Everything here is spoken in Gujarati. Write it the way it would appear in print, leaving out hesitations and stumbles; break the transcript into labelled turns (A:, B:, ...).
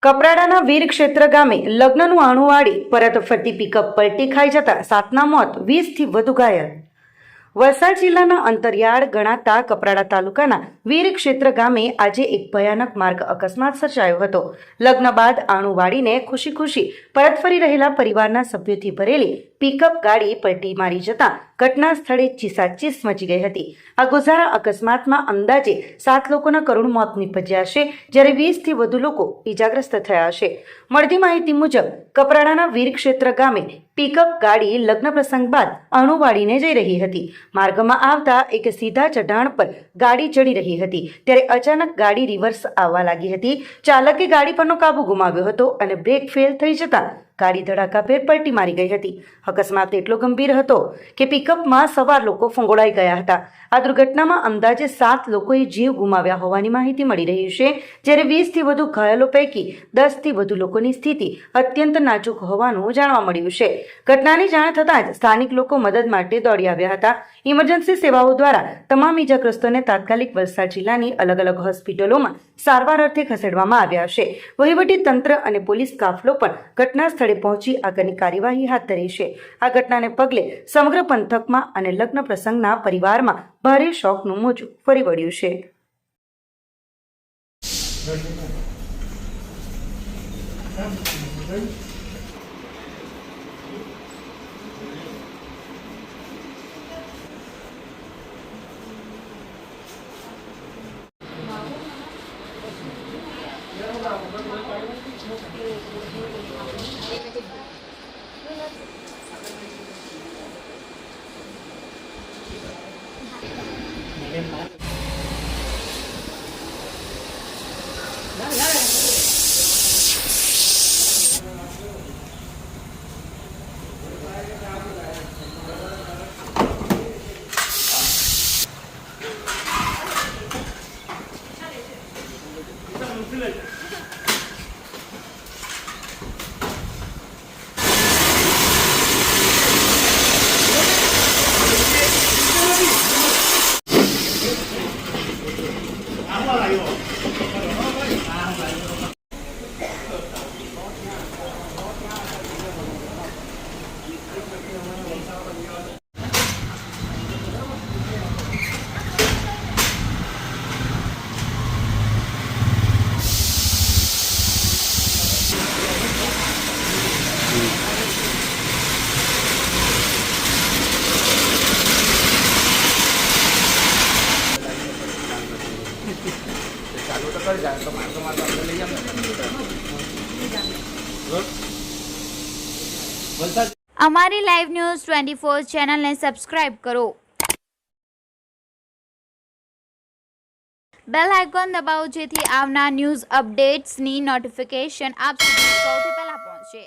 A: કપરાડાના વીર ક્ષેત્ર ગામે લગ્નનું આણું વાળી પરત ફરતી પિકઅપ પલટી ખાઈ જતા 7ના મોત, 20થી વધુ ઘાયલ. વલસાડ જિલ્લાના અંતરિયાળ ગણાતા કપરાડા તાલુકાના વીર ક્ષેત્ર ગામે આજે એક ભયાનક માર્ગ અકસ્માત સર્જાયો હતો. લગ્ન બાદ આણું વાળીને ખુશી ખુશી પરત ફરી રહેલા પરિવારના સભ્યોથી ભરેલી પિકઅપ ગાડી પલટી મારી જતા ઘટના સ્થળે ચીસાચીસ મચી ગઈ હતી. આ ગોઝારા અકસ્માતમાં અંદાજે 7 લોકોના કરુણ મોત નીપજ્યા છે, જ્યારે 20થી વધુ લોકો ઈજાગ્રસ્ત થયા છે. મળતી માહિતી મુજબ કપરાડાના વીર ક્ષેત્ર ગામે પિકઅપ ગાડી લગ્ન પ્રસંગ બાદ આણું વાળીને જઈ રહી હતી. માર્ગમાં આવતા એક સીધા ચઢાણ પર ગાડી ચડી રહી હતી, ત્યારે અચાનક ગાડી રિવર્સ આવવા લાગી હતી. ચાલકે ગાડી પરનો કાબુ ગુમાવ્યો હતો અને બ્રેક ફેલ થઈ જતા ગાડી ધડાકાભેર પલટી મારી ગઈ હતી. અકસ્માત એટલો ગંભીર હતો કે પિકઅપમાં સવાર લોકો ફંગોળાઈ ગયા હતા. આ દુર્ઘટનામાં અંદાજે 7 લોકોએ જીવ ગુમાવ્યા હોવાની માહિતી મળી રહી છે, જ્યારે 20થી વધુ ઘાયલો પૈકી 10થી વધુ લોકોની સ્થિતિ અત્યંત નાજુક હોવાનું જાણવા મળ્યું છે. ઘટનાની જાણ થતાં જ સ્થાનિક લોકો મદદ માટે દોડી આવ્યા હતા. ઇમરજન્સી સેવાઓ દ્વારા તમામ ઈજાગ્રસ્તોને તાત્કાલિક વલસાડ જિલ્લાની અલગ અલગ હોસ્પિટલોમાં સારવાર અર્થે ખસેડવામાં આવ્યા છે. વહીવટી તંત્ર અને પોલીસ કાફલો પણ ઘટના સ્થળે પહોંચી આગળની કાર્યવાહી હાથ ધરી છે. આ ઘટનાને પગલે સમગ્ર પંથકમાં અને લગ્ન પ્રસંગના પરિવારમાં ભારે શોકનું મોજું ફરી વળ્યું છે.
B: અમારી લાઈવ ન્યૂઝ 24 ચેનલને સબસ્ક્રાઇબ કરો. બેલ આઇકોન દબાવો જેથી આવનાર ન્યૂઝ અપડેટ્સની નોટિફિકેશન આપ સુધી સૌથી પહેલા પહોંચે.